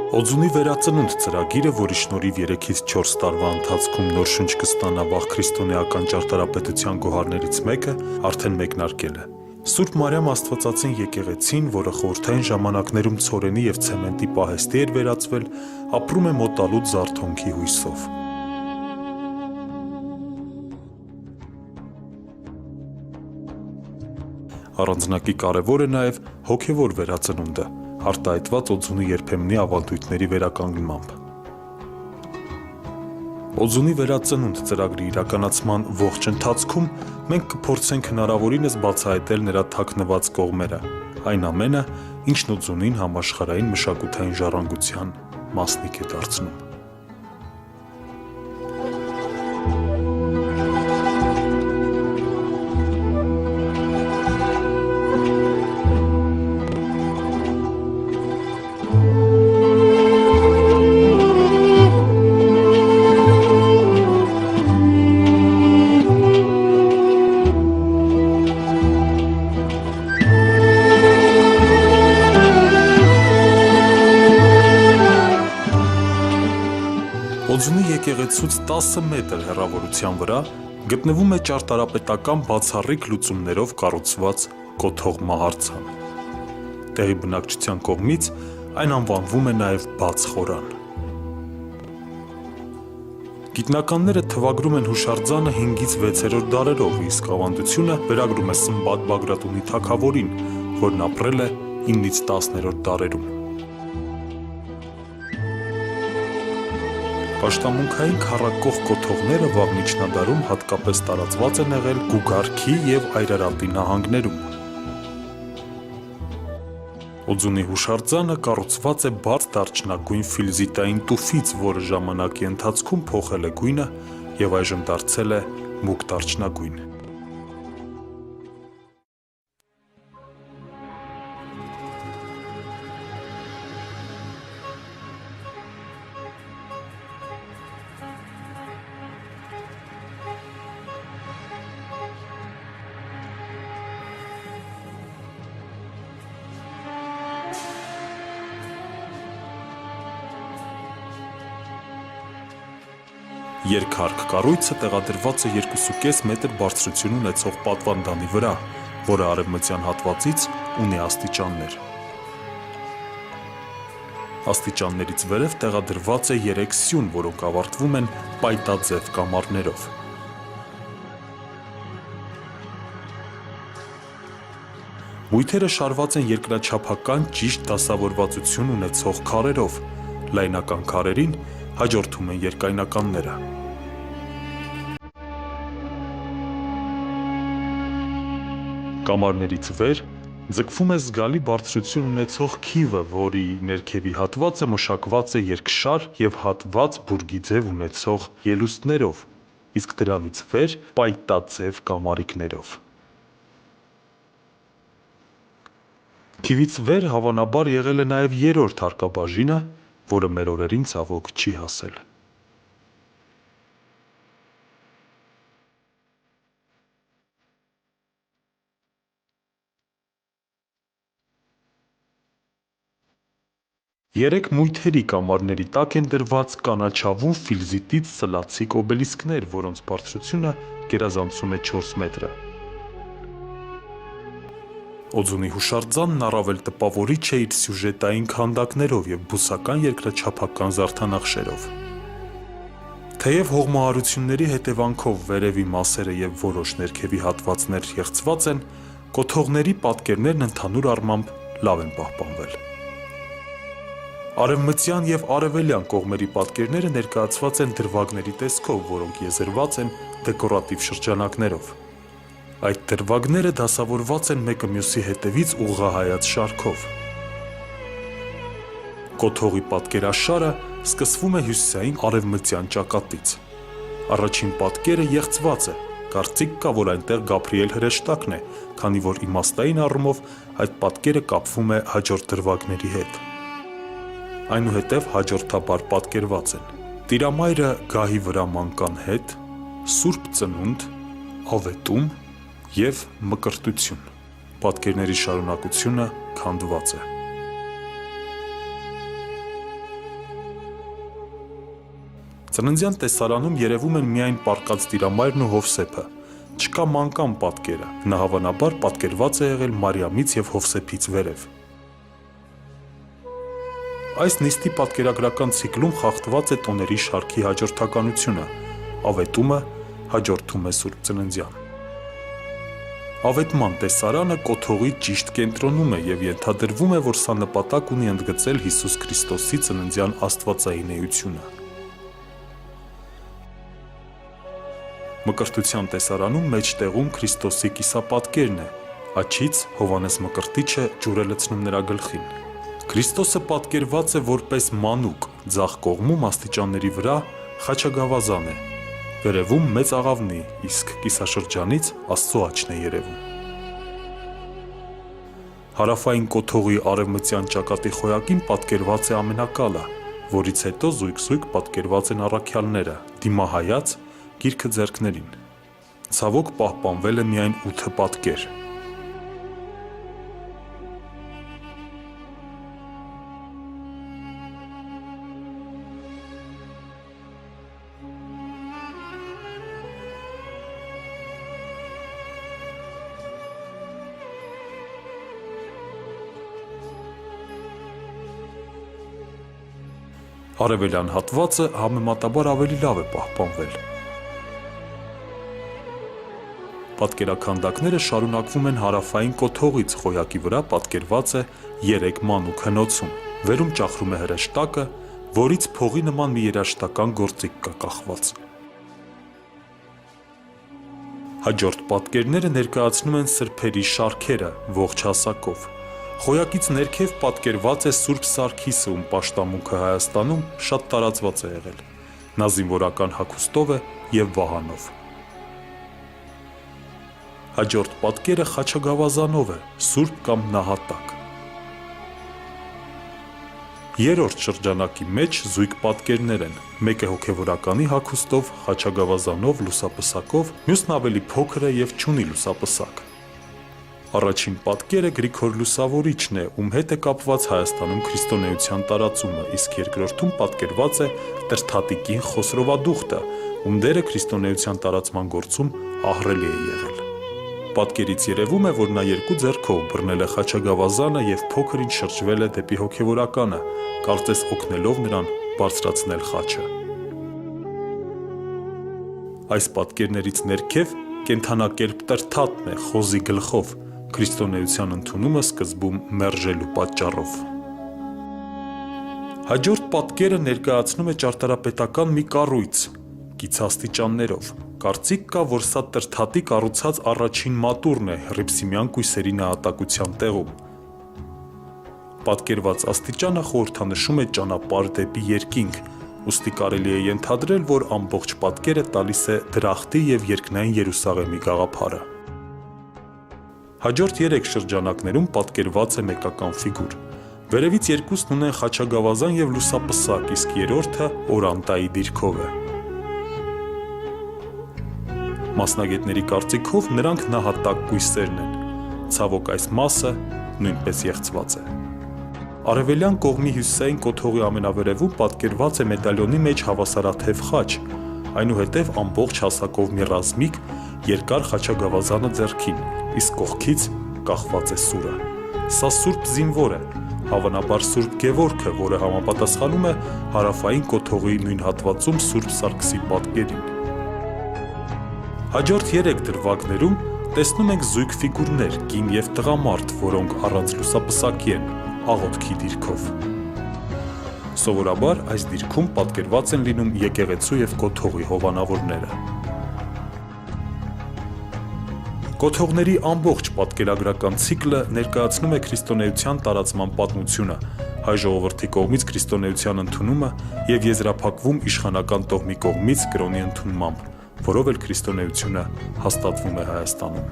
Օձունի վերածնունդ ծրագիրը, որի շնորհիվ 3-ից 4 տարվա ընթացքում նոր շունչ կստանա վաղ քրիստոնեական ճարտարապետության գոհարներից մեկը, արդեն մեկնարկել է։ Սուրբ Մարիամ Աստվածածին եկեղեցին, որը խորհրդային ժամանակներում ցորենի և ցեմենտի պահեստի էր վերածվել, ապրում է մոտալուտ զարթոնքի հույսով։ Առանձնակի կարևոր է նաև հոգևոր վերածնունդը, արտահայտված օձունի երբեմնի ավանդույթների վերականգնմամբ։ Օձունի վերածնունդ ծրագրի իրականացման ողջ ընթացքում մենք կփորձենք հնարավորինս բացահայտել նրա թաքնված կողմերը, այն ամենը, ինչն օձունին համաշխարհային մշակութային ժառանգության մասնիկ է դարձնում։ Օձունի եկեղեցուց 10 մետր հեռավորության վրա գտնվում է ճարտարապետական բացառիկ լուծումներով կառուցված կոթող մահարձան։ Տեղի բնակչության կողմից այն անվանվում է նաև բաց խորան։ Գիտնականները թվագրում են հուշարձանը 5-ից 6-րդ դարերով, իսկ ավանդությունը վերագրում է Սմբատ Բագրատունի թագավորին, որն ապրել է 9-ից 10-րդ դարերում։ Պաշտամունքային քառակող կոթողները վաղ միջնադարում հատկապես տարածված են եղել Գուգարքի և Այրարատի նահանգներում։ Օձունի հուշարձանը կառուցված է բաց դարչնագույն ֆիլզիտային տուֆից, որը ժամանակի ընթացքում փոխել է գույնը և այժմ դարձել է մուգ դարչնագույն։ Երկհարկ կառույցը տեղադրված է 2,5 մետր բարձրություն ունեցող պատվանդանի վրա, որը արևմտյան հատվածից ունի աստիճաններ։ Աստիճաններից վերև տեղադրված է 3 սյուն, որոնք ավարտվում են պայտաձև կամարներով։ Բույթերը շարված են երկրաչափական ճիշտ դասավորվածություն ունեցող քարերով, լայնական քարերին հաջորդում են երկայնականները։ Կամարներից վեր ձգվում է զգալի բարձրություն ունեցող քիվը, որի ներքևի հատվածը մշակված է երկշար և հատված բուրգիձև ունեցող ելուստներով, իսկ դրանից վեր պայտաձև կամարիկներով։ Քիվից վեր հավանաբար եղել է նաև 3-րդ հարկաբաժինը, որը մեր օրերին ցավոք չի հասել։ Երեք մույթերի կամարների տակ են դրված կանաչավուն ֆիլզիտից սլացիկ օբելիսկներ, որոնց բարձրությունը գերազանցում է 4 մետրը։ Օձունի հուշարձանն առավել տպավորիչ է իր սյուժետային քանդակներով և բուսական երկրաչափական զարդանախշերով։ Թեև հողմահարությունների հետևանքով վերևի մասերը և որոշ ներքևի հատվածներ եղծված են, կոթողների պատկերներն ընդհանուր առմամբ լավ են պահպանվել։ Արևմտյան և արևելյան կողմերի պատկերները ներկայացված են դրվագների տեսքով, որոնք եզերված են դեկորատիվ շրջանակներով։ Այդ դրվագները դասավորված են մեկը մյուսի հետևից ուղղահայաց շարքով։ Կոթողի պատկերաշարը սկսվում է հյուսիսային արևմտյան ճակատից։ Առաջին պատկերը եղծված է, կարծիք կա, որ այնտեղ Գաբրիել հրեշտակն է, քանի որ իմաստային առումով այդ պատկերը կապվում է հաջորդ դրվագների հետ։ Այնուհետև հաջորդաբար պատկերված են Տիրամայրը գահի վրա մանկան հետ, Սուրբ Ծնունդ, Ավետում և Մկրտություն։ Պատկերների շարունակությունը քանդված է։ Ծննդյան տեսարանում երևում են միայն պառկած տիրամայրն ու Հովսեփը, չկա մանկան պատկերը, նա հավանաբար պատկերված է եղել Մարիամից և Հովսեփից վերև։ Այս նիստի պատկերագրական ցիկլում խախտված է տոների շարքի հաջորդականությունը, ավետումը հաջորդում է Սուրբ Ծննդյան։ Ավետման տեսարանը կոթողի ճիշտ կենտրոնում է և ենթադրվում է, որ սա նպատակ ունի ընդգծել Հիսուս Քրիստոսի ծննդյան աստվածային էությունը։ Մկրտության տեսարանում մեջտեղում Քրիստոսի կիսապատկերն է, աջից Հովհաննես Մկրտիչը ջուր է լցնում նրա գլխին։ Քրիստոսը պատկերված է որպես մանուկ, ձախ կողմում աստիճանների վրա խաչագավազան է, վերևում մեծ աղավնի, իսկ կիսաշրջանից Աստծո աչքն է երևում։ Հարավային կոթողի արևմտյան ճակատի խոյակին պատկերված է ամենակալը, որից հետո զույգ-զույգ պատկերված են առաքյալները, դիմահայաց, գիրքը ձեռքներին։ Ցավոք պահպանվել է միայն 8 պատկեր։ Արևելյան հատվածը համեմատաբար ավելի լավ է պահպանվել։ Պատկերաքանդակները շարունակվում են հարավային կոթողից, խոյակի վրա պատկերված է 3 մանուկ հնոցում, վերում ճախրում է հրեշտակը, որից փողի նման մի երաժշտական գործիք կա կախված։ Հաջորդ պատկերները ներկայացնում են սրբերի շարքերը ողջ հասակով։ Խոյակից ներքև պատկերված է Սուրբ Սարգիսը, ում պաշտամունքը Հայաստանում շատ տարածված է եղել։ Նա զինվորական հագուստով է և վահանով։ Հաջորդ պատկերը խաչագավազանով է, սուրբ կամ նահատակ։ Երրորդ շրջանակի մեջ զույգ պատկերներ են, մեկը հոգևորականի հագուստով, խաչագավազանով, լուսապսակով, մյուսն ավելի փոքր է և չունի լուսապսակ։ Առաջին պատկերը Գրիգոր Լուսավորիչն է, ում հետ է կապված Հայաստանում քրիստոնեության տարածումը, իսկ երկրորդում պատկերված է Տրթատիկին Խոսրովադուխտը, ում դերը քրիստոնեության տարածման գործում ահռելի է եղել։ Պատկերից երևում է, որ նա երկու ձեռքով բռնել է խաչագավազանը և փոքր-ինչ շրջվել է դեպի հոգևորականը, կարծես օգնելով նրան բարձրացնել խաչը։ Այս պատկերներից ներքև կենդանակերպ Տրթատն է խոզի գլխով, քրիստոնեության ընդունումը սկզբում մերժելու պատճառով։ Հաջորդ պատկերը ներկայացնում է ճարտարապետական մի կառույց, կիցաստիճաններով։ Կարծիք կա, որ սա Տրթատի կառուցած առաջին մատուրն է հռիփսիմյան կույսերի նահատակության տեղում։ Պատկերված աստիճանը խորհրդանշում է ճանապարհ դեպի երկինք, ուստի կարելի է ենթադրել, որ ամբողջ պատկերը տալիս է դրախտի և երկնային Երուսաղեմի գաղափարը։ Հաջորդ 3 շրջանակներում պատկերված է մեկական ֆիգուր։ Վերևից երկուսն ունեն խաչագավազան և լուսապսակ, իսկ երրորդը օրանտայի դիրքով է։ Մասնագետների կարծիքով նրանք նահատակ կույսերն են, ցավոք այս մասը նույնպես եղծված է։ Արևելյան կողմի հյուսիսային կոթողի ամենավերևում պատկերված է մեդալյոնի մեջ հավասարաթև խաչ, այնուհետև ամբողջ հասակով մի ռազմիկ երկար խաչագավազանը ձեռքին, իսկ կողքից կախված է սուրը։ Սա սուրբ զինվոր է, հավանաբար Սուրբ Գևորգը, որը համապատասխանում է հարավային կոթողի նույն հատվածում Սուրբ Սարգսի պատկերին։ Հաջորդ 3 դրվագներում տեսնում ենք զույգ ֆիգուրներ, կին և տղամարդ, որոնք առանց լուսապսակի են, աղոթքի դիրքով։ Սովորաբար այս դիրքում պատկերված են լինում եկեղեցու և կոթողի հովանավորները։ Կոթողների ամբողջ պատկերագրական ցիկլը ներկայացնում է քրիստոնեության տարածման պատմությունը, հայ ժողովրդի կողմից քրիստոնեության ընդունումը և եզրափակվում իշխանական տոհմի կողմից կրոնի ընդունմամբ, որով էլ քրիստոնեությունը հաստատվում է Հայաստանում։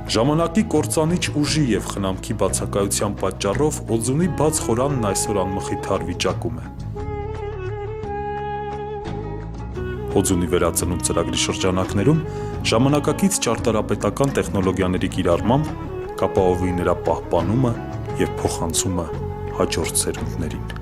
Ժամանակի կործանիչ ուժի և խնամքի բացակայության պատճառով Օձունի բաց խորանն այսօր անմխիթար վիճակում է։ Օձունի վերածնունդ ծրագրի շրջանակներում ժամանակակից ճարտարապետական տեխնոլոգիաների կիրառմամբ կապահովվի նրա պահպանումը և փոխանցումը հաջորդ սերունդներին։